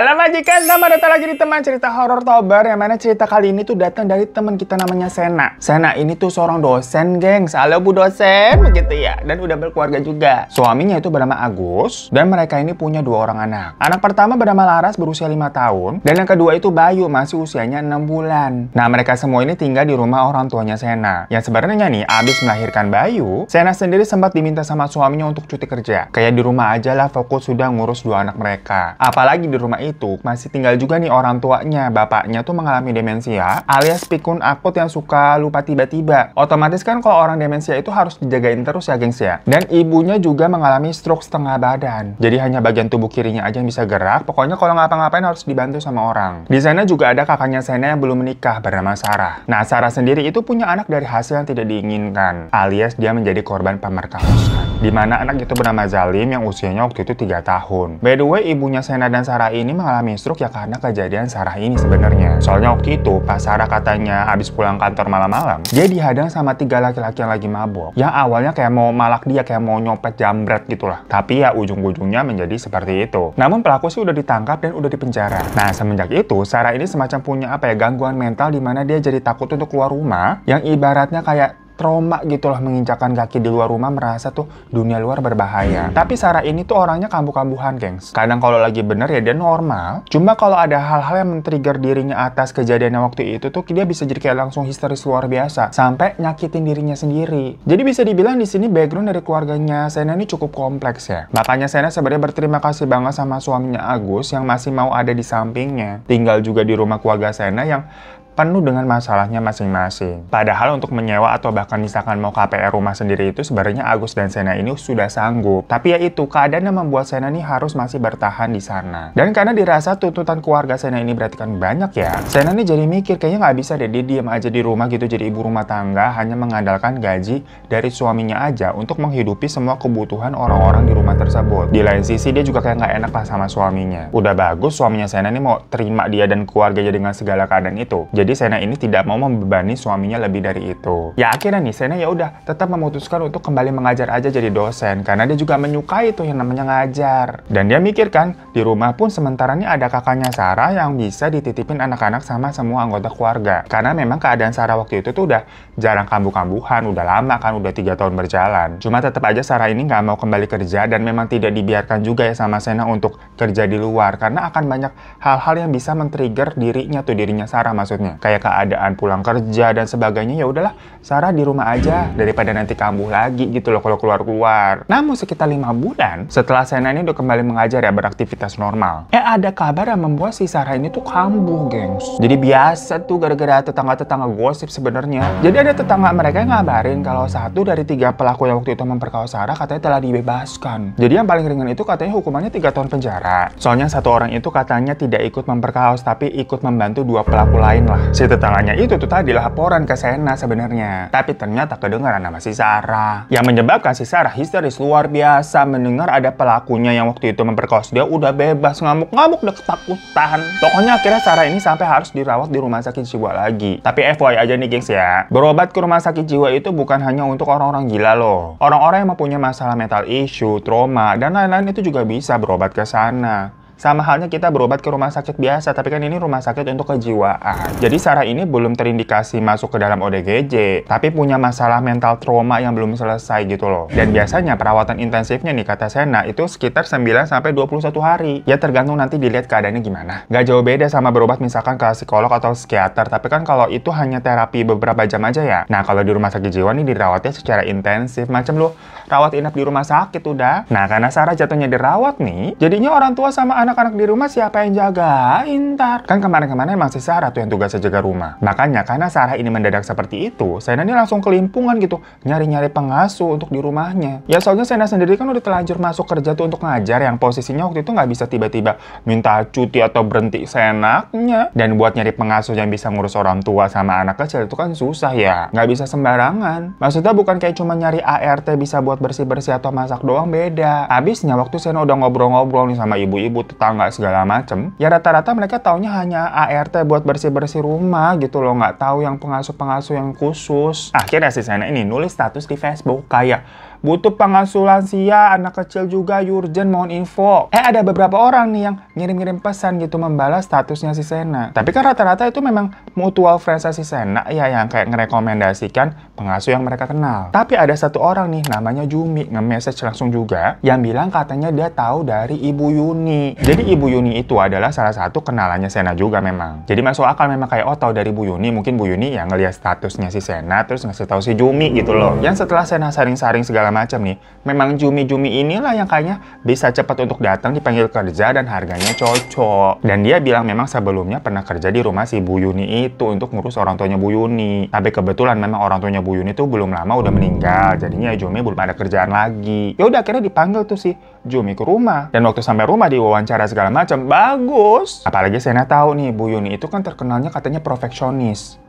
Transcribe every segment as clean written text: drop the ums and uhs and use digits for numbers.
Halo majikan, selamat datang lagi di teman cerita horor Tobar. Yang mana cerita kali ini tuh datang dari teman kita namanya Sena. Sena ini tuh seorang dosen, gengs. Halo Bu dosen, begitu ya. Dan udah berkeluarga juga. Suaminya itu bernama Agus. Dan mereka ini punya 2 orang anak. Anak pertama bernama Laras, berusia 5 tahun. Dan yang kedua itu Bayu, masih usianya 6 bulan. Nah, mereka semua ini tinggal di rumah orang tuanya Sena. Yang sebenarnya nih, abis melahirkan Bayu, Sena sendiri sempat diminta sama suaminya untuk cuti kerja. Kayak di rumah aja lah, fokus sudah ngurus 2 anak mereka. Apalagi di rumah itu masih tinggal juga nih orang tuanya. Bapaknya tuh mengalami demensia alias pikun akut yang suka lupa tiba-tiba. Otomatis kan kalau orang demensia itu harus dijagain terus ya gengs ya. Dan ibunya juga mengalami stroke setengah badan. Jadi hanya bagian tubuh kirinya aja yang bisa gerak. Pokoknya kalau ngapa-ngapain harus dibantu sama orang. Di sana juga ada kakaknya Sena yang belum menikah bernama Sarah. Nah, Sarah sendiri itu punya anak dari hasil yang tidak diinginkan, alias dia menjadi korban pemerkosaan. Dimana anak itu bernama Zalim yang usianya waktu itu 3 tahun. By the way, ibunya Sena dan Sarah ini mengalami stroke ya karena kejadian Sarah ini sebenarnya. Soalnya waktu itu pas Sarah katanya habis pulang kantor malam-malam, dia dihadang sama 3 laki-laki yang lagi mabok. Yang awalnya kayak mau malak dia, kayak mau nyopet jambret gitulah. Tapi ya ujung-ujungnya menjadi seperti itu. Namun pelaku sih udah ditangkap dan udah dipenjara. Nah, semenjak itu Sarah ini semacam punya gangguan mental di mana dia jadi takut untuk keluar rumah, yang ibaratnya kayak trauma gitulah, menginjakan kaki di luar rumah merasa tuh dunia luar berbahaya. Tapi Sarah ini tuh orangnya kambuh-kambuhan, gengs. Kadang kalau lagi bener ya dia normal. Cuma kalau ada hal-hal yang men-trigger dirinya atas kejadian yang waktu itu tuh dia bisa jadi kayak langsung histeris luar biasa sampai nyakitin dirinya sendiri. Jadi bisa dibilang di sini background dari keluarganya Sena ini cukup kompleks ya. Makanya Sena sebenarnya berterima kasih banget sama suaminya Agus yang masih mau ada di sampingnya. Tinggal juga di rumah keluarga Sena yang penuh dengan masalahnya masing-masing. Padahal untuk menyewa atau bahkan misalkan mau KPR rumah sendiri itu sebenarnya Agus dan Sena ini sudah sanggup. Tapi ya itu, keadaan yang membuat Sena ini harus masih bertahan di sana. Dan karena dirasa tuntutan keluarga Sena ini berarti kan banyak ya, Sena ini jadi mikir kayaknya nggak bisa deh dia diam aja di rumah gitu jadi ibu rumah tangga hanya mengandalkan gaji dari suaminya aja untuk menghidupi semua kebutuhan orang-orang di rumah tersebut. Di lain sisi dia juga kayak nggak enak lah sama suaminya. Udah bagus suaminya Sena ini mau terima dia dan keluarganya dengan segala keadaan itu. Jadi Sena ini tidak mau membebani suaminya lebih dari itu. Ya akhirnya nih Sena ya udah tetap memutuskan untuk kembali mengajar aja jadi dosen karena dia juga menyukai tuh yang namanya ngajar. Dan dia mikir kan di rumah pun sementara ini ada kakaknya Sarah yang bisa dititipin anak-anak sama semua anggota keluarga. Karena memang keadaan Sarah waktu itu tuh udah jarang kambuh-kambuhan, udah lama kan, udah 3 tahun berjalan. Cuma tetap aja Sarah ini nggak mau kembali kerja dan memang tidak dibiarkan juga ya sama Sena untuk kerja di luar karena akan banyak hal-hal yang bisa men-trigger dirinya Sarah maksudnya. Kayak keadaan pulang kerja dan sebagainya. Ya udahlah, Sarah di rumah aja daripada nanti kambuh lagi gitu loh kalau keluar-keluar. Namun sekitar 5 bulan setelah Sena ini udah kembali mengajar ya beraktivitas normal, ada kabar yang membuat si Sarah ini tuh kambuh, gengs. Jadi biasa tuh gara-gara tetangga-tetangga gosip sebenarnya. Jadi ada tetangga mereka yang ngabarin kalau 1 dari 3 pelaku yang waktu itu memperkosa Sarah katanya telah dibebaskan. Jadi yang paling ringan itu katanya hukumannya 3 tahun penjara. Soalnya 1 orang itu katanya tidak ikut memperkaos tapi ikut membantu 2 pelaku lain lah. Si tetangganya itu tuh tadi laporan ke Sena sebenarnya. Tapi ternyata kedengaran nama si Sarah. Yang menyebabkan si Sarah histeris luar biasa mendengar ada pelakunya yang waktu itu memperkosa dia udah bebas, ngamuk-ngamuk udah ketakutan. Pokoknya akhirnya Sarah ini sampai harus dirawat di rumah sakit jiwa lagi. Tapi FYI aja nih gengs ya, berobat ke rumah sakit jiwa itu bukan hanya untuk orang-orang gila loh. Orang-orang yang mempunyai masalah mental issue, trauma, dan lain-lain itu juga bisa berobat ke sana. Sama halnya kita berobat ke rumah sakit biasa, tapi kan ini rumah sakit untuk kejiwaan. Jadi Sarah ini belum terindikasi masuk ke dalam ODGJ, tapi punya masalah mental trauma yang belum selesai gitu loh. Dan biasanya perawatan intensifnya nih kata Sena itu sekitar 9-21 hari. Ya tergantung nanti dilihat keadaannya gimana. Gak jauh beda sama berobat misalkan ke psikolog atau psikiater, tapi kan kalau itu hanya terapi beberapa jam aja ya. Nah kalau di rumah sakit jiwa nih dirawatnya secara intensif, macam lo rawat inap di rumah sakit udah. Nah karena Sarah jatuhnya dirawat nih, jadinya orang tua sama anak-anak di rumah siapa yang jagain ntar? Kan kemarin-kemarin emang si Sarah tuh yang tugasnya jaga rumah. Makanya karena Sarah ini mendadak seperti itu, Sena ini langsung kelimpungan gitu, nyari-nyari pengasuh untuk di rumahnya. Ya soalnya Sena sendiri kan udah telanjur masuk kerja tuh untuk ngajar yang posisinya waktu itu nggak bisa tiba-tiba minta cuti atau berhenti seenaknya. Dan buat nyari pengasuh yang bisa ngurus orang tua sama anak kecil itu kan susah ya. Nggak bisa sembarangan. Maksudnya bukan kayak cuma nyari ART bisa buat bersih-bersih atau masak doang, beda. Habisnya waktu Sena udah ngobrol-ngobrol nih sama ibu-ibu tetangga segala macem, ya rata-rata mereka taunya hanya ART buat bersih-bersih rumah gitu loh, nggak tahu yang pengasuh-pengasuh yang khusus. Akhirnya si Sena ini nulis status di Facebook kayak butuh pengasuh lansia, anak kecil juga, urgent, mohon info. Ada beberapa orang nih yang ngirim-ngirim pesan gitu membalas statusnya si Sena. Tapi kan rata-rata itu memang mutual friends si Sena ya, yang kayak ngerekomendasikan pengasuh yang mereka kenal. Tapi ada satu orang nih namanya Jumi nge-message langsung juga yang bilang katanya dia tahu dari Ibu Yuni. Jadi Ibu Yuni itu adalah salah satu kenalannya Sena juga memang. Jadi masuk akal memang kayak tahu dari Bu Yuni, mungkin Bu Yuni yang ngeliat statusnya si Sena terus ngasih tahu si Jumi gitu loh. Yang setelah Sena saring-saring segala macam nih, memang Jumi inilah yang kayaknya bisa cepat untuk datang dipanggil kerja dan harganya cocok. Dan dia bilang memang sebelumnya pernah kerja di rumah si Bu Yuni itu untuk ngurus orang tuanya Bu Yuni. Tapi kebetulan memang orang tuanya Bu Yuni tuh belum lama udah meninggal, jadinya Jumi belum ada kerjaan lagi. Ya udah akhirnya dipanggil tuh si Jumi ke rumah. Dan waktu sampai rumah diwawancara segala macam, bagus. Apalagi Sena tahu nih Bu Yuni itu kan terkenalnya katanya perfeksionis.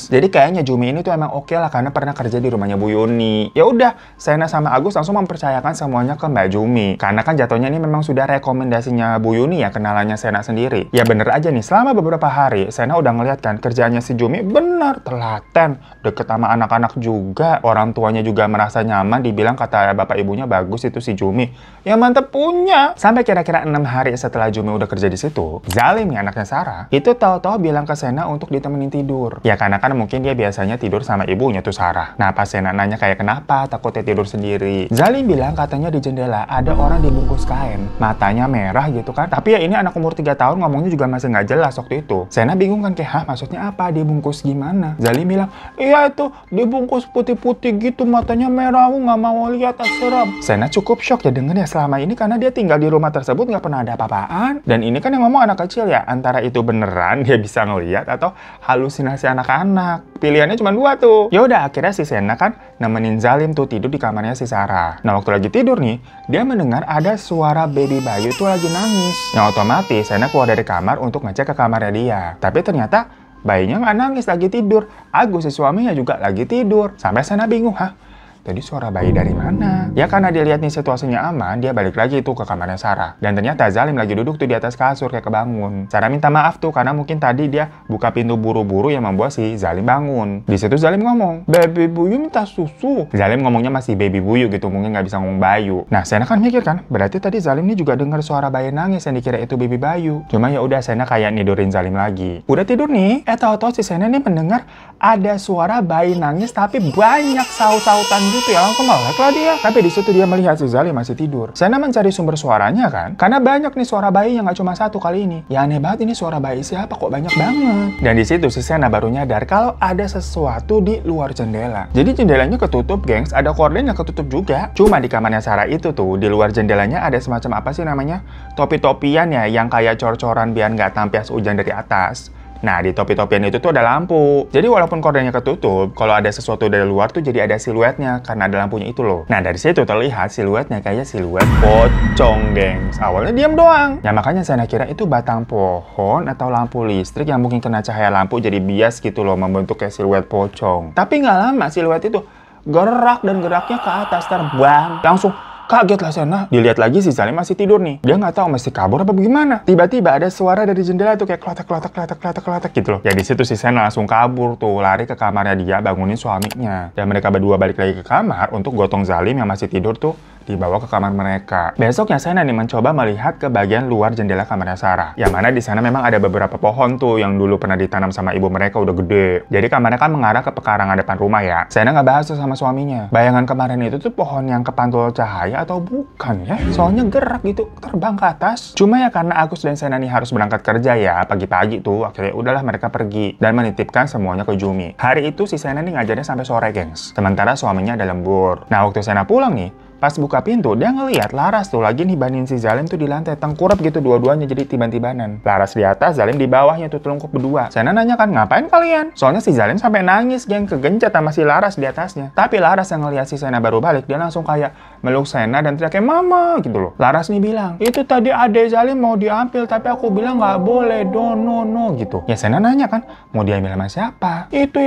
Jadi kayaknya Jumi ini tuh emang oke lah karena pernah kerja di rumahnya Bu Yuni. Ya udah, Sena sama Agus langsung mempercayakan semuanya ke Mbak Jumi. Karena kan jatuhnya ini memang sudah rekomendasinya Bu Yuni ya, kenalannya Sena sendiri. Ya bener aja nih, selama beberapa hari Sena udah ngeliat kan kerjanya si Jumi bener telaten, deket sama anak-anak juga. Orang tuanya juga merasa nyaman, dibilang kata bapak ibunya bagus itu si Jumi. Ya mantep punya. Sampai kira-kira 6 hari setelah Jumi udah kerja di situ, Zalim nih anaknya Sarah, itu tahu-tahu bilang ke Sena untuk ditemenin tidur. Ya karena kan mungkin dia biasanya tidur sama ibunya tuh Sarah. Nah pas Sena nanya kayak kenapa takutnya tidur sendiri, Zalim bilang katanya di jendela ada orang dibungkus kain, matanya merah gitu kan. Tapi ya ini anak umur 3 tahun ngomongnya juga masih nggak jelas waktu itu. Sena bingung kan kayak, hah maksudnya apa dibungkus gimana? Zalim bilang, iya itu dibungkus putih-putih gitu, matanya merah, aku nggak mau lihat, serem. Sena cukup shock ya dengernya selama ini karena dia tinggal di rumah tersebut nggak pernah ada apa-apaan. Dan ini kan yang ngomong anak kecil ya, antara itu beneran dia bisa lihat atau halusinasi anak-anak. Pilihannya cuma 2 tuh. Ya udah akhirnya si Sena kan nemenin Zalim tuh tidur di kamarnya si Sarah. Nah waktu lagi tidur nih, dia mendengar ada suara baby Bayu tuh lagi nangis. Yang otomatis Sena keluar dari kamar untuk ngecek ke kamarnya dia. Tapi ternyata bayinya nggak nangis, lagi tidur. Agus si suaminya juga lagi tidur. Sampai Sena bingung, hah? Tadi suara bayi dari mana? Ya karena dia lihat nih situasinya aman, dia balik lagi tuh ke kamarnya Sarah. Dan ternyata Zalim lagi duduk tuh di atas kasur kayak kebangun. Sarah minta maaf tuh karena mungkin tadi dia buka pintu buru-buru yang membuat si Zalim bangun. Di situ Zalim ngomong, "Baby Buyu minta susu." Zalim ngomongnya masih baby Buyu gitu, mungkin nggak bisa ngomong Bayu. Nah Sena kan mikir kan, berarti tadi Zalim nih juga dengar suara bayi nangis yang dikira itu baby Bayu. Cuma ya udah Sena kayak nidurin Zalim lagi. Udah tidur nih, tahu-tahu si Sena nih mendengar ada suara bayi nangis tapi banyak saut-sautan gitu ya, langsung melek lah dia. Tapi di situ dia melihat si Zalim masih tidur. Sena mencari sumber suaranya kan, karena banyak nih suara bayi yang gak cuma satu kali ini. Ya aneh banget ini suara bayi siapa kok banyak banget. Dan di situ si Sena baru nyadar kalau ada sesuatu di luar jendela. Jadi jendelanya ketutup gengs, ada korden yang ketutup juga. Cuma di kamarnya Sarah itu tuh, di luar jendelanya ada semacam apa sih namanya? Topi-topian ya, yang kayak cor-coran biar nggak tampias hujan dari atas. Nah, di topi-topian itu tuh ada lampu. Jadi walaupun kordennya ketutup, kalau ada sesuatu dari luar tuh jadi ada siluetnya karena ada lampunya itu loh. Nah, dari situ terlihat siluetnya kayak siluet pocong, gengs. Awalnya diam doang. Ya makanya saya kira itu batang pohon atau lampu listrik yang mungkin kena cahaya lampu jadi bias gitu loh, membentuk kayak siluet pocong. Tapi nggak lama siluet itu gerak dan geraknya ke atas terbang. Langsung kaget lah Sena. Dilihat lagi si Zalim masih tidur nih. Dia nggak tahu mesti kabur apa bagaimana. Tiba-tiba ada suara dari jendela tuh kayak klotek gitu loh. Ya di situ si Sena langsung kabur tuh, lari ke kamarnya dia, bangunin suaminya. Dan mereka berdua balik lagi ke kamar untuk gotong Zalim yang masih tidur tuh dibawa ke kamar mereka. Besoknya Sena nih mencoba melihat ke bagian luar jendela kamarnya Sarah. Yang mana di sana memang ada beberapa pohon tuh yang dulu pernah ditanam sama ibu mereka udah gede. Jadi kamarnya kan mengarah ke pekarangan depan rumah ya. Sena nggak bahas tuh sama suaminya. Bayangan kemarin itu tuh pohon yang kepantul cahaya atau bukan ya? Soalnya gerak gitu, terbang ke atas. Cuma ya karena Agus dan Sena nih harus berangkat kerja ya pagi-pagi tuh, akhirnya udahlah mereka pergi dan menitipkan semuanya ke Jumi. Hari itu si Sena nih ngajarnya sampai sore, gengs. Sementara suaminya ada lembur. Nah waktu Sena pulang nih, pas buka pintu, dia ngeliat Laras tuh lagi nibanin si Zalim tuh di lantai, tengkurap gitu dua-duanya jadi tiban-tibanan. Laras di atas, Zalim di bawahnya tuh telungkup berdua. Sena nanya kan, ngapain kalian? Soalnya si Zalim sampai nangis, geng, kegencet sama si Laras di atasnya. Tapi Laras yang ngeliat si Sena baru balik, dia langsung kayak meluk Sena dan teriak kayak mama gitu loh. Laras nih bilang, itu tadi adek Zalim mau diambil, tapi aku bilang nggak boleh, no gitu. Ya Sena nanya kan, mau diambil sama siapa? Itu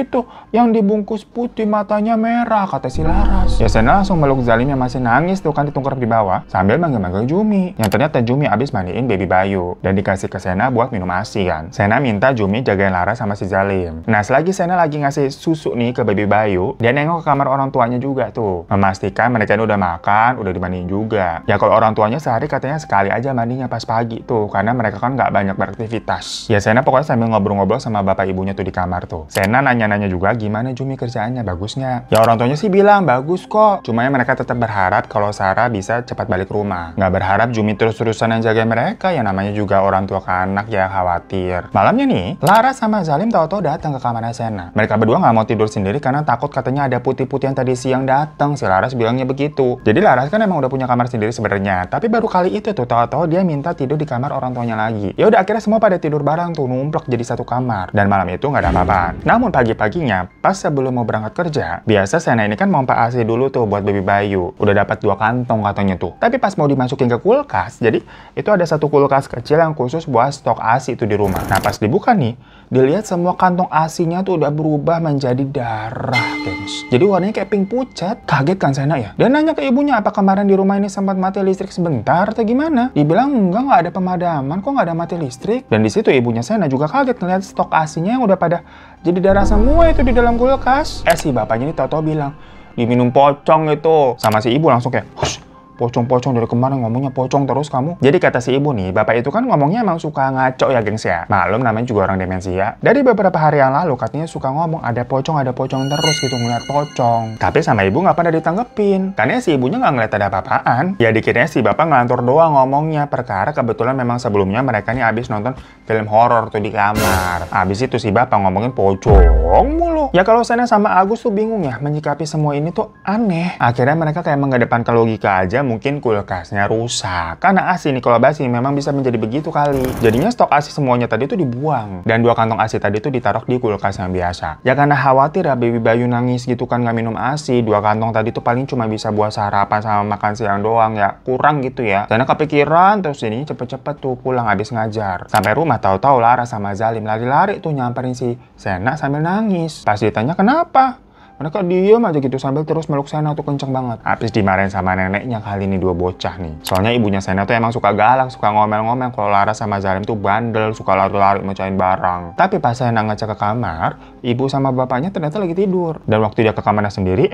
yang dibungkus putih matanya merah, kata si Laras. Ya Sena langsung meluk Zalim yang masih nangis tuh kan ditungkap di bawah sambil manggil-manggil Jumi. Yang ternyata Jumi abis mandiin baby Bayu dan dikasih ke Sena buat minum ASI kan. Sena minta Jumi jagain Lara sama si Zalim. Nah selagi Sena lagi ngasih susu nih ke baby Bayu, dia nengok ke kamar orang tuanya juga tuh, memastikan mereka ini udah makan, udah dimandiin juga. Ya kalau orang tuanya sehari katanya sekali aja mandinya pas pagi tuh, karena mereka kan nggak banyak beraktivitas. Ya Sena pokoknya sambil ngobrol-ngobrol sama bapak ibunya tuh di kamar tuh. Sena nanya-nanya juga gimana Jumi kerjaannya, bagusnya? Ya orang tuanya sih bilang bagus kok. Cuma mereka tetap berharap kalau Sarah bisa cepat balik rumah. Nggak berharap Jumi terus-terusan yang jaga mereka, yang namanya juga orang tua ke anak ya khawatir. Malamnya nih, Lara sama Zalim tahu-tahu datang ke kamarnya Sena. Mereka berdua nggak mau tidur sendiri karena takut katanya ada putih-putih yang tadi siang datang. Si Laras bilangnya begitu. Jadi Laras kan emang udah punya kamar sendiri sebenarnya. Tapi baru kali itu tuh tahu-tahu dia minta tidur di kamar orang tuanya lagi. Ya udah akhirnya semua pada tidur bareng tuh, numplek jadi satu kamar. Dan malam itu nggak ada apa-apaan. Namun pagi-paginya, pas sebelum mau berangkat kerja, biasa Sena ini kan pompa ASI dulu tuh buat baby Bayu. Udah dapat 2 kantong katanya tuh. Tapi pas mau dimasukin ke kulkas, jadi itu ada satu kulkas kecil yang khusus buat stok ASI itu di rumah. Nah pas dibuka nih, dilihat semua kantong ASINya tuh udah berubah menjadi darah, gengs. Jadi warnanya kayak pink pucat. Kaget kan Sena ya? Dan nanya ke ibunya, apa kemarin di rumah ini sempat mati listrik sebentar atau gimana? Dibilang enggak, nggak ada pemadaman, kok nggak ada mati listrik. Dan di situ ibunya Sena juga kaget ngeliat stok ASINya yang udah pada jadi darah semua itu di dalam kulkas. Si bapaknya ini tau-tau bilang, diminum pocong itu. Sama si ibu langsung kayak, hush, pocong-pocong dari kemarin ngomongnya pocong terus kamu. Jadi kata si ibu nih, bapak itu kan ngomongnya emang suka ngaco ya gengs ya. Maklum namanya juga orang demensia. Dari beberapa hari yang lalu katanya suka ngomong ada pocong terus gitu, ngeliat pocong. Tapi sama ibu nggak pada ditanggepin. Karena si ibunya nggak ngeliat ada apa-apaan. Ya dikiranya si bapak ngelantur doang ngomongnya. Perkara kebetulan memang sebelumnya mereka nih abis nonton film horor tuh di kamar. Abis itu si bapak ngomongin pocong mulu. Ya kalau Sena sama Agus tuh bingung ya menyikapi semua ini tuh aneh. Akhirnya mereka kayak mengedepankan logika aja. Mungkin kulkasnya rusak. Karena ASI nih kalau basi memang bisa menjadi begitu kali. Jadinya stok ASI semuanya tadi tuh dibuang. Dan 2 kantong ASI tadi tuh ditaruh di kulkas yang biasa. Ya karena khawatir ya baby Bayu nangis gitu kan nggak minum ASI. 2 kantong tadi tuh paling cuma bisa buat sarapan sama makan siang doang ya. Kurang gitu ya. Karena kepikiran terus ini cepet-cepet tuh pulang habis ngajar. Sampai rumah tahu-tahu Lara sama Zalim lari-lari tuh nyamperin si Sena sambil nangis. Pas ditanya kenapa? Mereka diem aja gitu sambil terus meluk Sena tuh kenceng banget. Habis dimarahin sama neneknya kali ini 2 bocah nih. Soalnya ibunya Sena tuh emang suka galak, suka ngomel-ngomel kalau Lara sama Zalim tuh bandel, suka lari-lari mecahin barang. Tapi pas Sena ngecek ke kamar, ibu sama bapaknya ternyata lagi tidur. Dan waktu dia ke kamarnya sendiri,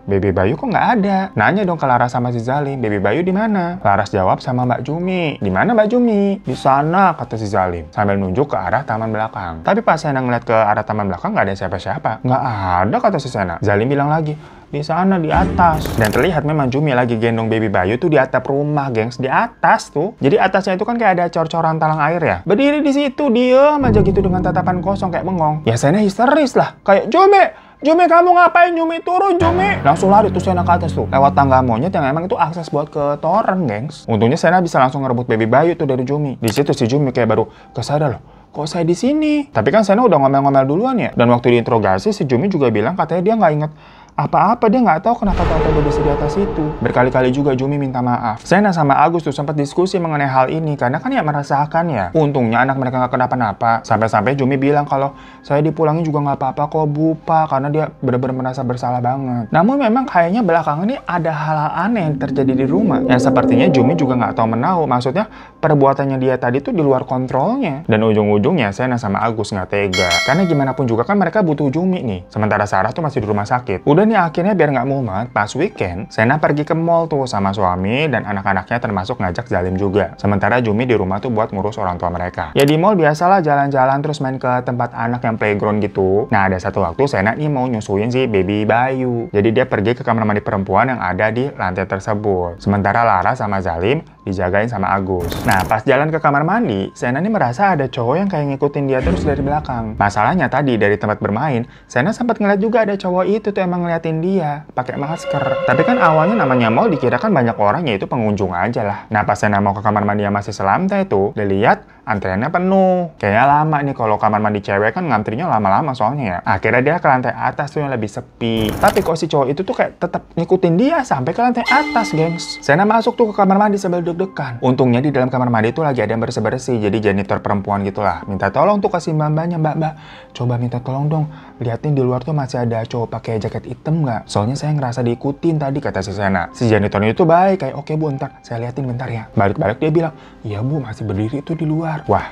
Baby Bayu kok nggak ada? Nanya dong ke Laras sama si Zalim, Baby Bayu di mana? Laras jawab sama Mbak Jumi. Di mana Mbak Jumi? Di sana, kata si Zalim. Sambil nunjuk ke arah taman belakang. Tapi pas Sena ngeliat ke arah taman belakang nggak ada siapa-siapa. Nggak ada, kata si Sena. Zalim bilang lagi, di sana, di atas. Dan terlihat memang Jumi lagi gendong Baby Bayu tuh di atap rumah, gengs. Di atas tuh. Jadi atasnya itu kan kayak ada cor-coran talang air ya. Berdiri di situ, diem aja gitu dengan tatapan kosong kayak bengong. Ya Sena histeris lah. Kayak, Jumi kamu ngapain? Jumi turun, Jumi. Langsung lari tuh Sena ke atas tuh. Lewat tangga monyet yang emang itu akses buat ke toren, gengs. Untungnya Sena bisa langsung ngerebut Baby Bayu tuh dari Jumi. Di situ si Jumi kayak baru kesadar loh. Kok saya di sini? Tapi kan Sena udah ngomel-ngomel duluan ya. Dan waktu diinterogasi si Jumi juga bilang katanya dia nggak inget apa-apa, dia nggak tahu kenapa tahu bisa di atas itu. Berkali-kali juga Jumi minta maaf. Sena sama Agus tuh sempat diskusi mengenai hal ini karena kan ya merasakan ya. Untungnya anak mereka nggak kenapa-napa. Sampai-sampai Jumi bilang kalau saya dipulangin juga nggak apa-apa kok Bu Pak, karena dia benar-benar merasa bersalah banget. Namun memang kayaknya belakangan ini ada hal-hal aneh yang terjadi di rumah yang sepertinya Jumi juga nggak tahu menahu. Maksudnya perbuatannya dia tadi tuh di luar kontrolnya. Dan ujung-ujungnya Sena sama Agus nggak tega. Karena gimana pun juga kan mereka butuh Jumi nih. Sementara Sarah tuh masih di rumah sakit. Udah nih akhirnya biar nggak mumet, pas weekend, Sena pergi ke mall tuh sama suami dan anak-anaknya termasuk ngajak Zalim juga. Sementara Jumi di rumah tuh buat ngurus orang tua mereka. Ya di mall biasalah jalan-jalan terus main ke tempat anak yang playground gitu. Nah ada satu waktu Sena nih mau nyusuin si Baby Bayu. Jadi dia pergi ke kamar mandi perempuan yang ada di lantai tersebut. Sementara Lara sama Zalim dijagain sama Agus. Nah pas jalan ke kamar mandi, Sena nih merasa ada cowok yang kayak ngikutin dia terus dari belakang. Masalahnya tadi dari tempat bermain, Sena sempat ngeliat juga ada cowok itu tuh emang ngeliatin dia pakai masker. Tapi kan awalnya namanya mall dikira kan banyak orang, yaitu pengunjung aja lah. Nah pas Sena mau ke kamar mandi yang masih selantai tuh, dia lihat antriannya penuh. Kayaknya lama nih, kalau kamar mandi cewek kan ngantrinya lama-lama soalnya ya. Akhirnya dia ke lantai atas tuh yang lebih sepi. Tapi kok si cowok itu tuh kayak tetap ngikutin dia sampai ke lantai atas, gengs. Sena masuk tuh ke kamar mandi sambil deg-degan. Untungnya di dalam kamar mandi itu lagi ada yang bersih-bersih, jadi janitor perempuan gitulah. Minta tolong tuh kasih mbak-mbaknya, mbak, coba minta tolong dong, liatin di luar tuh masih ada cowok pakai jaket hitam nggak? Soalnya saya ngerasa diikutin tadi, kata si Sena. Si janitornya itu baik, kayak oke bu, ntar saya liatin bentar ya. Balik-balik dia bilang, iya bu, masih berdiri itu di luar. Wah,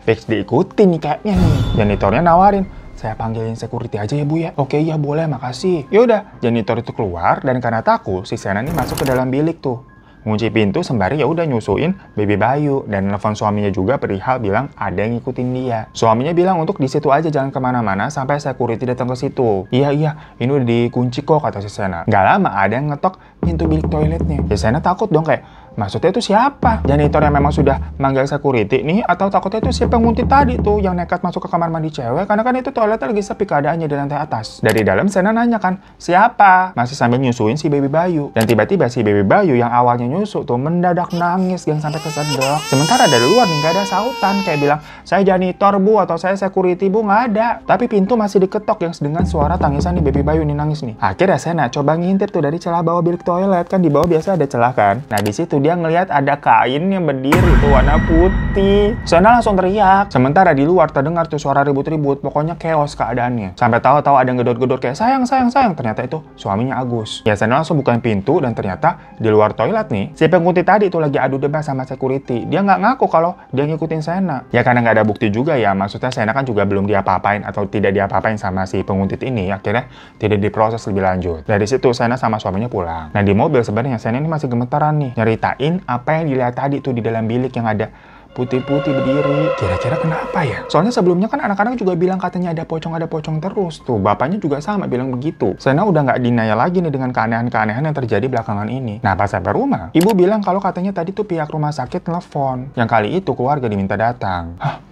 fix diikutin nih kayaknya nih. Janitornya nawarin, saya panggilin security aja ya bu ya. Oke ya boleh, makasih. Yaudah, janitor itu keluar dan karena takut si Sena nih masuk ke dalam bilik tuh. Ngunci pintu sembari ya udah nyusuin Baby Bayu dan nelfon suaminya juga perihal bilang ada yang ngikutin dia. Suaminya bilang untuk di situ aja, jangan kemana-mana sampai security datang ke situ. Iya, ini udah dikunci kok, kata si Sena. Gak lama ada yang ngetok pintu bilik toiletnya. Ya Sena takut dong, kayak maksudnya itu siapa? Janitor yang memang sudah manggil security nih, atau takutnya itu si penguntit tadi tuh yang nekat masuk ke kamar mandi cewek, karena kan itu toiletnya lagi sepi keadaannya di lantai atas. Dari dalam Sena nanya kan, siapa? Masih sambil nyusuin si Baby Bayu. Dan tiba-tiba si Baby Bayu yang awalnya nyusu tuh mendadak nangis yang sampai kesedok. Sementara dari luar nih gak ada sautan, kayak bilang, saya janitor bu, atau saya security bu, nggak ada. Tapi pintu masih diketok yang dengan suara tangisan nih Baby Bayu nih nangis nih. Akhirnya Sena coba ngintip tuh dari celah bawah bilik toilet, kan di bawah biasa ada celah kan. Nah di situ dia ngelihat ada kain yang berdiri tuh warna putih. Sena langsung teriak. Sementara di luar terdengar tuh suara ribut-ribut, pokoknya chaos keadaannya. Sampai tahu-tahu ada yang gedor-gedor kayak sayang. Ternyata itu suaminya Agus. Ya Sena langsung bukain pintu dan ternyata di luar toilet nih si penguntit tadi tuh lagi adu debat sama security. Dia nggak ngaku kalau dia ngikutin Sena. Ya karena nggak ada bukti juga ya. Maksudnya Sena kan juga belum diapa-apain atau tidak diapa-apain sama si penguntit ini. Akhirnya tidak diproses lebih lanjut. Dari situ Sena sama suaminya pulang. Nah di mobil sebenarnya Sena ini masih gemetaran nih, nyeritain apa yang dilihat tadi tuh di dalam bilik yang ada putih-putih berdiri. Kira-kira kenapa ya? Soalnya sebelumnya kan anak-anak juga bilang katanya ada pocong terus tuh. Bapaknya juga sama bilang begitu. Sena udah nggak denial lagi nih dengan keanehan-keanehan yang terjadi belakangan ini. Nah pas sampai rumah, ibu bilang kalau katanya tadi tuh pihak rumah sakit telepon. Yang kali itu keluarga diminta datang. Hah?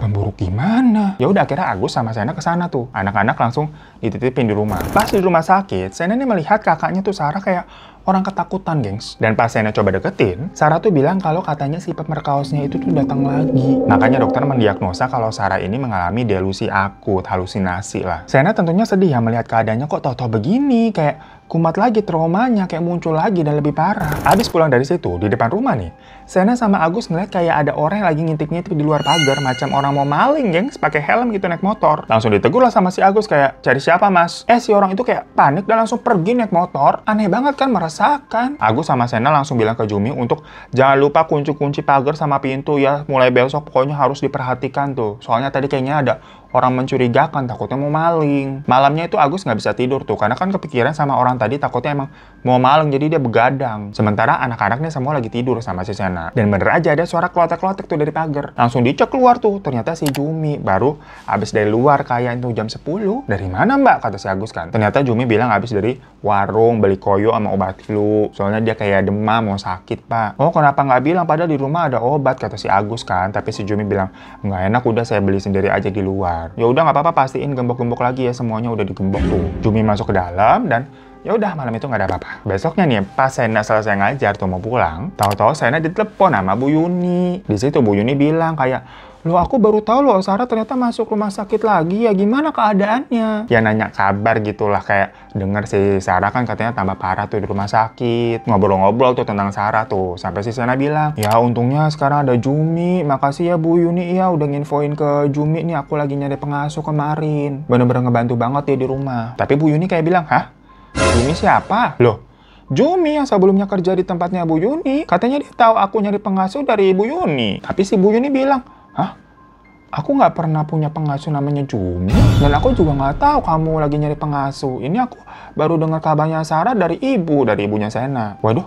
Pemburuk gimana? Ya udah akhirnya Agus sama Sena ke sana tuh. Anak-anak langsung dititipin di rumah. Pas di rumah sakit, Sena nih melihat kakaknya tuh Sarah kayak orang ketakutan, gengs. Dan pas Sena coba deketin, Sarah tuh bilang kalau katanya si pemerkaosnya itu tuh datang lagi. Makanya dokter mendiagnosa kalau Sarah ini mengalami delusi akut, halusinasi lah. Sena tentunya sedih ya melihat keadaannya kok tahu-tahu begini, kayak kumat lagi traumanya, kayak muncul lagi dan lebih parah. Abis pulang dari situ, di depan rumah nih, Sena sama Agus ngeliat kayak ada orang yang lagi ngintip-ngintip di luar pagar, macam orang mau maling, gengs, pakai helm gitu naik motor. Langsung ditegur lah sama si Agus kayak, cari siapa mas? Si orang itu kayak panik dan langsung pergi naik motor. Aneh banget kan, meresahkan. Agus sama Sena langsung bilang ke Jumi untuk jangan lupa kunci-kunci pagar sama pintu ya. Mulai besok pokoknya harus diperhatikan tuh. Soalnya tadi kayaknya ada orang mencurigakan, takutnya mau maling. Malamnya itu Agus nggak bisa tidur tuh, karena kan kepikiran sama orang tadi takutnya emang mau maling, jadi dia begadang. Sementara anak-anaknya semua lagi tidur sama si Sena. Dan bener aja ada suara klotek-klotek tuh dari pagar. Langsung dicek keluar tuh, ternyata si Jumi baru abis dari luar kayak itu jam 10. Dari mana mbak? Kata si Agus kan. Ternyata Jumi bilang abis dari warung beli koyo sama obat flu. Soalnya dia kayak demam, mau sakit pak. Oh kenapa nggak bilang, padahal di rumah ada obat, kata si Agus kan. Tapi si Jumi bilang, nggak enak, udah saya beli sendiri aja di luar. Ya udah nggak apa-apa, pastiin gembok-gembok lagi ya, semuanya udah digembok tuh. Jumi masuk ke dalam dan ya udah malam itu nggak ada apa-apa. Besoknya nih pas Sena selesai ngajar tuh mau pulang, tahu-tahu Sena ditelepon sama Bu Yuni. Di situ Bu Yuni bilang kayak, loh aku baru tahu loh Sarah ternyata masuk rumah sakit lagi ya, gimana keadaannya? Ya nanya kabar gitulah, kayak denger si Sarah kan katanya tambah parah tuh di rumah sakit. Ngobrol-ngobrol tuh tentang Sarah tuh, sampai si Sena bilang, ya untungnya sekarang ada Jumi, makasih ya Bu Yuni ya udah nginfoin ke Jumi nih, aku lagi nyari pengasuh kemarin. Bener-bener ngebantu banget ya di rumah. Tapi Bu Yuni kayak bilang, hah? Jumi siapa? Loh, Jumi yang sebelumnya kerja di tempatnya Bu Yuni. Katanya dia tahu aku nyari pengasuh dari Bu Yuni. Tapi si Bu Yuni bilang, hah? Aku nggak pernah punya pengasuh namanya Jumi. Dan aku juga nggak tahu kamu lagi nyari pengasuh. Ini aku baru dengar kabarnya Sarah dari ibunya Sena. Waduh,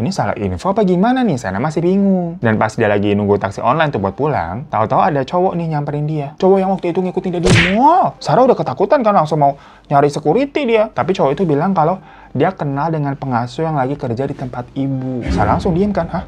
ini salah info apa gimana nih? Sena masih bingung. Dan pas dia lagi nunggu taksi online tuh buat pulang, tahu-tahu ada cowok nih nyamperin dia. Cowok yang waktu itu ngikutin dia di mall. Sarah udah ketakutan kan, langsung mau nyari security dia. Tapi cowok itu bilang kalau dia kenal dengan pengasuh yang lagi kerja di tempat ibu. Sarah langsung diem kan, hah?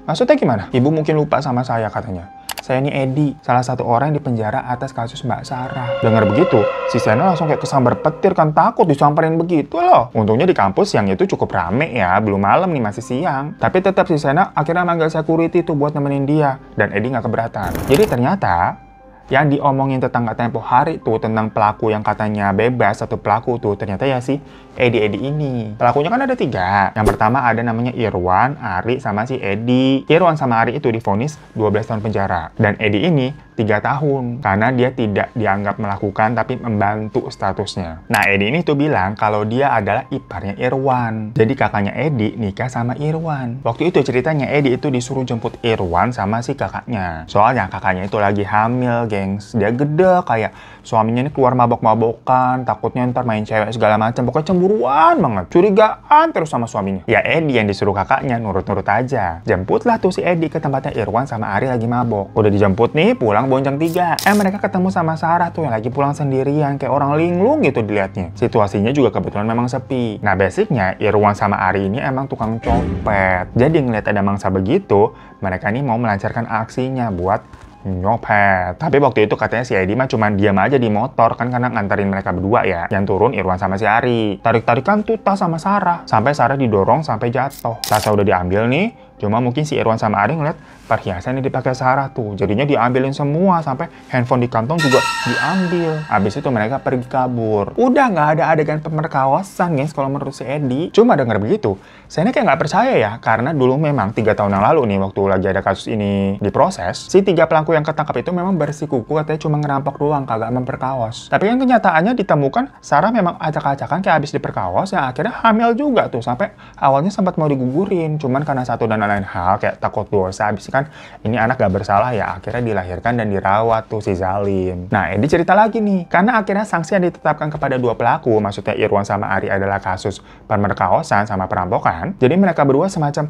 Maksudnya gimana? Ibu mungkin lupa sama saya katanya. saya ini Edi, salah satu orang yang dipenjara atas kasus Mbak Sarah. Dengar begitu, si Sena langsung kayak kesambar petir kan, takut disamperin begitu loh. Untungnya di kampus siang itu cukup rame ya, belum malam nih, masih siang. Tapi tetap si Sena akhirnya manggil security tuh buat nemenin dia, dan Edi nggak keberatan. Jadi ternyata yang diomongin tetangga tempo hari tuh tentang pelaku yang katanya bebas, satu pelaku tuh ternyata ya si Edi ini. Pelakunya kan ada 3. Yang pertama ada namanya Irwan, Ari, sama si Edi. Irwan sama Ari itu divonis 12 tahun penjara. Dan Edi ini 3 tahun karena dia tidak dianggap melakukan tapi membantu statusnya. Nah, Edi ini tuh bilang kalau dia adalah iparnya Irwan. Jadi kakaknya Edi nikah sama Irwan. Waktu itu ceritanya Edi itu disuruh jemput Irwan sama si kakaknya. Soalnya kakaknya itu lagi hamil, gengs. Dia gede kayak suaminya ini keluar mabok-mabokan, takutnya ntar main cewek segala macam. Pokoknya cemburuan banget, curigaan terus sama suaminya. Ya Edi yang disuruh kakaknya nurut-nurut aja. Jemputlah tuh si Edi ke tempatnya Irwan sama Ari lagi mabok. Udah dijemput nih, pulang bonceng 3. Mereka ketemu sama Sarah tuh yang lagi pulang sendirian, kayak orang linglung gitu dilihatnya. Situasinya juga kebetulan memang sepi. Nah basicnya Irwan sama Ari ini emang tukang copet. Jadi ngeliat ada mangsa begitu, mereka ini mau melancarkan aksinya buat nyopet. Tapi waktu itu katanya si Edi mah cuman diam aja di motor kan karena nganterin mereka berdua ya. Yang turun Irwan sama si Ari. Tarik-tarikan tuh tas sama Sarah. Sampai Sarah didorong sampai jatuh. Tasnya udah diambil nih. Cuma mungkin si Irwan sama Ari ngeliat perhiasan yang dipakai Sarah tuh. Jadinya diambilin semua sampai handphone di kantong juga diambil. Habis itu mereka pergi kabur. Udah nggak ada adegan pemerkosaan guys kalau menurut si Edi. Cuma denger begitu, saya kayak nggak percaya ya. Karena dulu memang 3 tahun yang lalu nih waktu lagi ada kasus ini diproses, si 3 pelaku yang ketangkap itu memang bersikuku katanya cuma ngerampok doang, kagak memperkaos. Tapi yang kenyataannya ditemukan Sarah memang acak-acakan kayak habis diperkaos yang akhirnya hamil juga tuh. Sampai awalnya sempat mau digugurin. Cuman karena satu dan lain hal kayak takut dosa, habis kan ini anak gak bersalah ya, akhirnya dilahirkan dan dirawat tuh si zalim. Nah Edi cerita lagi nih, karena akhirnya sanksi yang ditetapkan kepada 2 pelaku, maksudnya Irwan sama Ari adalah kasus pemerkosaan sama perampokan, jadi mereka berdua semacam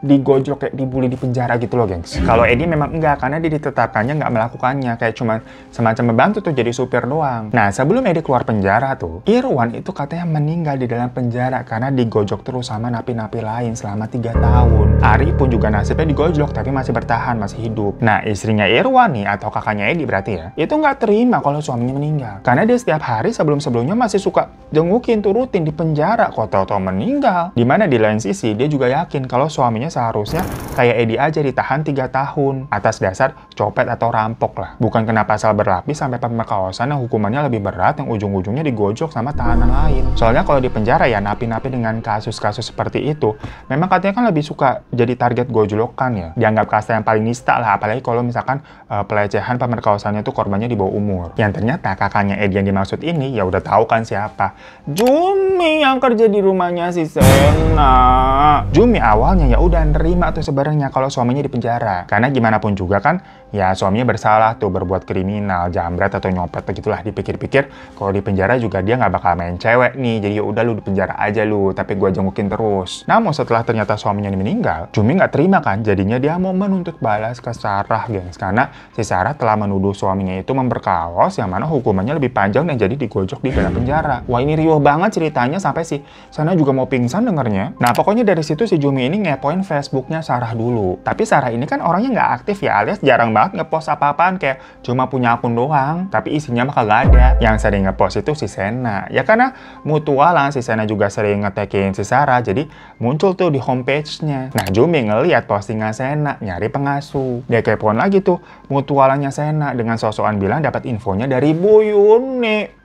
digojlok kayak dibully di penjara gitu loh gengs. Kalau Edi memang enggak, karena dia ditetapkannya nggak melakukannya, kayak cuma semacam membantu tuh jadi supir doang. Nah sebelum Edi keluar penjara tuh, Irwan itu katanya meninggal di dalam penjara karena digojlok terus sama napi-napi lain selama 3 tahun. Ari pun juga nasibnya digojlok tapi masih bertahan, masih hidup. Nah istrinya Irwan nih, atau kakaknya Edi berarti ya, itu nggak terima kalau suaminya meninggal. Karena dia setiap hari sebelum-sebelumnya masih suka jengukin tuh rutin di penjara, kok tau-tau meninggal. Dimana di lain sisi dia juga yakin kalau suaminya seharusnya kayak Edi aja ditahan 3 tahun atas dasar copet atau rampok lah. Bukan kena pasal berlapis sampai pemerkosaan yang hukumannya lebih berat yang ujung-ujungnya digojok sama tahanan lain. Soalnya kalau di penjara ya napi-napi dengan kasus-kasus seperti itu memang katanya kan lebih suka jadi target gojlokan ya. Dianggap kasta yang paling nista lah, apalagi kalau misalkan pelecehan pemerkosaannya tuh korbannya di bawah umur. Yang ternyata kakaknya Edi yang dimaksud ini ya udah tahu kan siapa. Jumi yang kerja di rumahnya si Sena. Jumi awalnya ya udah nerima tuh sebenarnya kalau suaminya di penjara. Karena gimana pun juga kan, ya suaminya bersalah tuh berbuat kriminal, jambret atau nyopet gitulah. Dipikir-pikir kalau di penjara juga dia nggak bakal main cewek nih. Jadi ya udah lu di penjara aja lu, tapi gua jengukin terus. Namun setelah ternyata suaminya ini meninggal, Jumi nggak terima kan. Jadinya dia mau menuntut balas ke Sarah, gengs. Karena si Sarah telah menuduh suaminya itu memperkaos yang mana hukumannya lebih panjang dan jadi digojok di dalam penjara. Wah ini riuh banget ceritanya sampai si Sana juga mau pingsan dengernya. Nah pokoknya dari situ si Jumi ini ngepoin Facebooknya Sarah dulu. Tapi Sarah ini kan orangnya nggak aktif ya, alias jarang banget ngepost apa-apaan, kayak cuma punya akun doang. Tapi isinya mah kagak ada. Yang sering ngepost itu si Sena. Ya karena mutualan, si Sena juga sering nge-tagin si Sarah, jadi muncul tuh di homepage-nya. Nah Jumi ngeliat postingan Sena, nyari pengasuh. Dia kepoin lagi tuh mutualannya Sena dengan sosokan bilang dapat infonya dari Bu Yuni.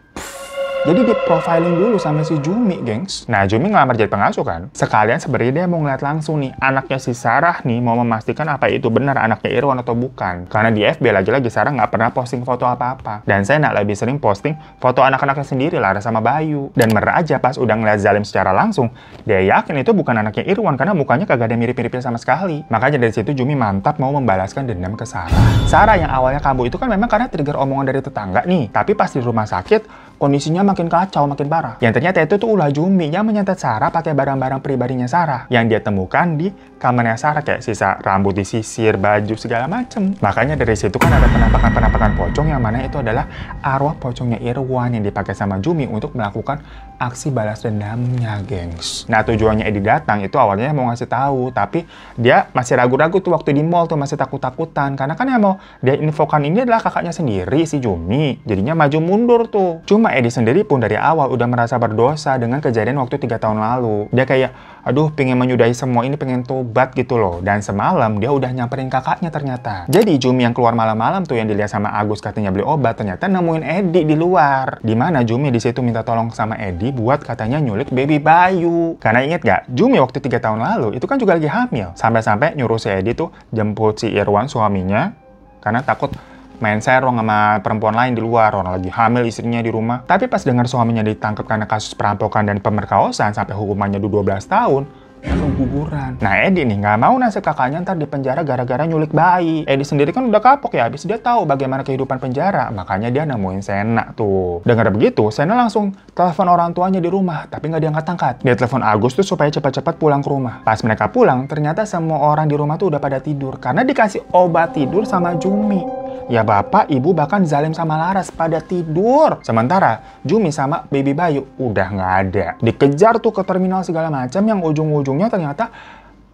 Jadi di profiling dulu sama si Jumi, gengs. Nah, Jumi ngelamar jadi pengasuh kan. Sekalian sebenarnya dia mau ngeliat langsung nih, anaknya si Sarah nih mau memastikan apa itu benar anaknya Irwan atau bukan. Karena di FB lagi-lagi Sarah nggak pernah posting foto apa-apa. Dan saya lebih sering posting foto anak-anaknya sendiri, Lara sama Bayu. Dan aja pas udah ngeliat Zalim secara langsung, dia yakin itu bukan anaknya Irwan karena mukanya kagak ada mirip-miripnya sama sekali. Makanya dari situ Jumi mantap mau membalaskan dendam ke Sarah. Sarah yang awalnya kambuh itu kan memang karena trigger omongan dari tetangga nih. Tapi pas di rumah sakit, kondisinya makin kacau, makin parah. Yang ternyata itu tuh ulah Jumi yang menyantet Sarah pakai barang-barang pribadinya Sarah yang dia temukan di kamarnya Sarah kayak sisa rambut disisir, baju segala macem. Makanya dari situ kan ada penampakan-penampakan pocong yang mana itu adalah arwah pocongnya Irwan yang dipakai sama Jumi untuk melakukan aksi balas dendamnya, gengs. Nah, tujuannya Edi datang itu awalnya mau ngasih tahu, tapi dia masih ragu-ragu tuh waktu di mall tuh, masih takut-takutan karena kan yang mau dia infokan ini adalah kakaknya sendiri si Jumi. Jadinya maju mundur tuh. Cuma Edi sendiri pun dari awal udah merasa berdosa dengan kejadian waktu 3 tahun lalu. Dia kayak, aduh, pengen menyudahi semua ini, pengen tobat gitu loh. Dan semalam dia udah nyamperin kakaknya ternyata. Jadi Jumi yang keluar malam-malam tuh yang dilihat sama Agus katanya beli obat, ternyata nemuin Edi di luar. Dimana Jumi di situ minta tolong sama Edi buat katanya nyulik baby Bayu. Karena inget gak, Jumi waktu 3 tahun lalu itu kan juga lagi hamil. Sampai-sampai nyuruh si Edi tuh jemput si Irwan suaminya karena takut main serong sama perempuan lain di luar, orang lagi hamil istrinya di rumah. Tapi pas dengar suaminya ditangkap karena kasus perampokan dan pemerkosaan sampai hukumannya 12 tahun, langsung guguran. Nah, Edi nih nggak mau nasib kakaknya ntar di penjara gara-gara nyulik bayi. Edi sendiri kan udah kapok ya, habis dia tahu bagaimana kehidupan penjara, makanya dia nemuin Sena tuh. Dengar begitu, Sena langsung telepon orang tuanya di rumah, tapi nggak diangkat-angkat. Dia telepon Agus tuh supaya cepat-cepat pulang ke rumah. Pas mereka pulang, ternyata semua orang di rumah tuh udah pada tidur karena dikasih obat tidur sama Jumi. Ya bapak, ibu, bahkan Zalim sama Laras pada tidur. Sementara Jumi sama baby Bayu udah nggak ada. Dikejar tuh ke terminal segala macam yang ujung-ujungnya ternyata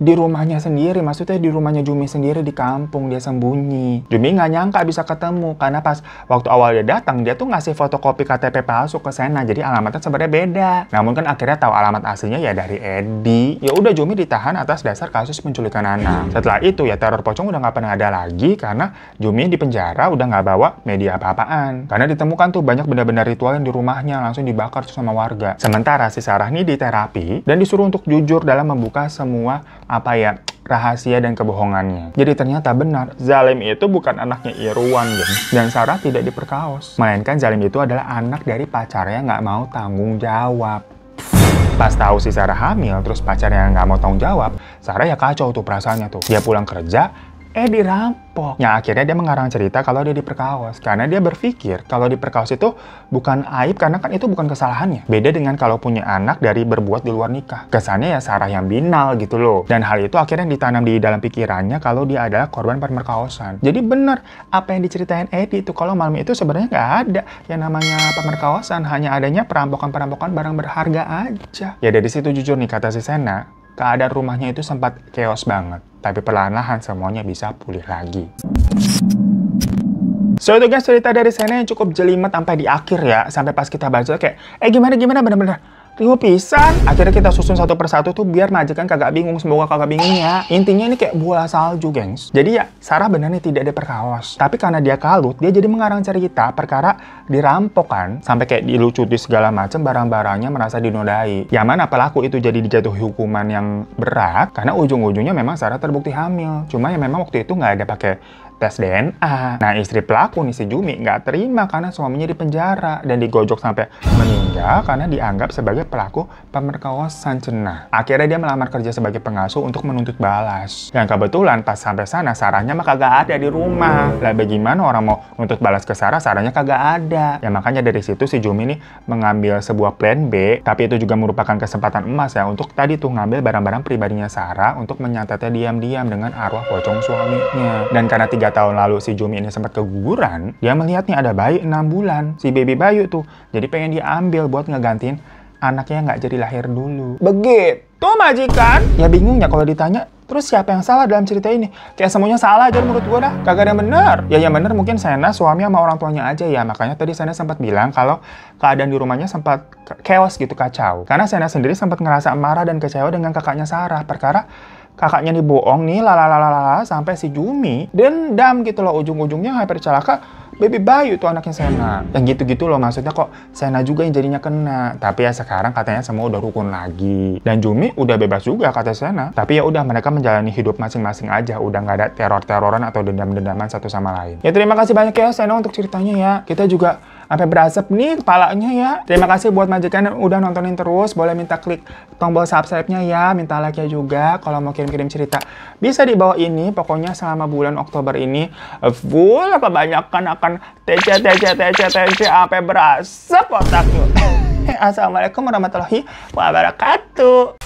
di rumahnya sendiri, maksudnya di rumahnya Jumi sendiri di kampung dia sembunyi. Jumi nggak nyangka bisa ketemu karena pas waktu awal dia datang dia tuh ngasih fotokopi KTP palsu ke Sena, jadi alamatnya sebenarnya beda. Namun kan akhirnya tahu alamat aslinya ya dari Edi. Ya udah Jumi ditahan atas dasar kasus penculikan anak. Setelah itu ya teror pocong udah nggak pernah ada lagi karena Jumi di penjara udah nggak bawa media apa-apaan. Karena ditemukan tuh banyak benda-benda ritual yang di rumahnya langsung dibakar tuh sama warga. Sementara si Sarah ini diterapi dan disuruh untuk jujur dalam membuka semua rahasia dan kebohongannya. Jadi ternyata benar, Zalim itu bukan anaknya Irwan, geng. Dan Sarah tidak diperkaos. Melainkan Zalim itu adalah anak dari pacarnya nggak mau tanggung jawab. Pas tahu si Sarah hamil, terus pacarnya nggak mau tanggung jawab, Sarah ya kacau tuh perasaannya tuh. Dia pulang kerja, dirampok. Ya akhirnya dia mengarang cerita kalau dia diperkaos. Karena dia berpikir kalau diperkaos itu bukan aib karena kan itu bukan kesalahannya. Beda dengan kalau punya anak dari berbuat di luar nikah. Kesannya ya Sarah yang binal gitu loh. Dan hal itu akhirnya ditanam di dalam pikirannya kalau dia adalah korban pemerkosaan. Jadi bener apa yang diceritain Edi itu kalau malam itu sebenarnya nggak ada yang namanya pemerkosaan. Hanya adanya perampokan-perampokan barang berharga aja. Ya dari situ jujur nih kata si Sena, keadaan rumahnya itu sempat chaos banget. Tapi perlahan-lahan semuanya bisa pulih lagi. So itu guys cerita dari Sena yang cukup jelimet sampai di akhir ya. Sampai pas kita baca kayak, gimana bener-bener riuh pisan. Akhirnya kita susun satu persatu tuh biar majikan kagak bingung. Semoga kagak bingung ya. Intinya ini kayak bola salju, gengs. Jadi ya, Sarah benernya tidak diperkaos. Tapi karena dia kalut, dia jadi mengarang cerita perkara dirampok kan. Sampai kayak dilucuti segala macam barang-barangnya merasa dinodai. Yang mana pelaku itu jadi dijatuhi hukuman yang berat. Karena ujung-ujungnya memang Sarah terbukti hamil. Cuma ya memang waktu itu nggak ada pakai tes DNA. Nah, istri pelaku nih si Jumi nggak terima karena suaminya di penjara dan digojok sampai meninggal karena dianggap sebagai pelaku pemerkosaan cenah. Akhirnya dia melamar kerja sebagai pengasuh untuk menuntut balas. Dan kebetulan pas sampai sana Sarahnya mah kagak ada di rumah. Lah bagaimana orang mau nuntut balas ke Sarah, Sarahnya kagak ada. Ya makanya dari situ si Jumi nih mengambil sebuah plan B, tapi itu juga merupakan kesempatan emas ya untuk tadi tuh ngambil barang-barang pribadinya Sarah untuk menyatetnya diam-diam dengan arwah pocong suaminya. Dan karena 3 tahun lalu si Jumi ini sempat keguguran, dia melihatnya ada bayi 6 bulan, si baby Bayu tuh. Jadi pengen diambil buat ngegantiin anaknya nggak jadi lahir dulu. Begitu majikan. Ya bingung ya kalau ditanya, terus siapa yang salah dalam cerita ini? Kayak semuanya salah aja menurut gue dah. Kagak ada yang benar. Ya yang benar mungkin Sena, suami sama orang tuanya aja ya. Makanya tadi Sena sempat bilang kalau keadaan di rumahnya sempat chaos gitu, kacau. Karena Sena sendiri sempat ngerasa marah dan kecewa dengan kakaknya Sarah. Perkara kakaknya dibohong nih, sampai si Jumi dendam gitu loh. Ujung-ujungnya hampir celaka baby Bayu tuh anaknya Sena. Yang gitu-gitu loh, maksudnya kok Sena juga yang jadinya kena. Tapi ya sekarang katanya semua udah rukun lagi. Dan Jumi udah bebas juga kata Sena. Tapi ya udah mereka menjalani hidup masing-masing aja. Udah nggak ada teror-teroran atau dendam-dendaman satu sama lain. Ya terima kasih banyak ya Sena untuk ceritanya ya. Kita juga sampai berasap nih kepalanya ya. Terima kasih buat majikan yang udah nontonin terus. Boleh minta klik tombol subscribe-nya ya. Minta like-nya juga kalau mau kirim-kirim cerita. Bisa di bawah ini. Pokoknya selama bulan Oktober ini full kebanyakan akan TC sampai berasap otaknya. Assalamualaikum warahmatullahi wabarakatuh.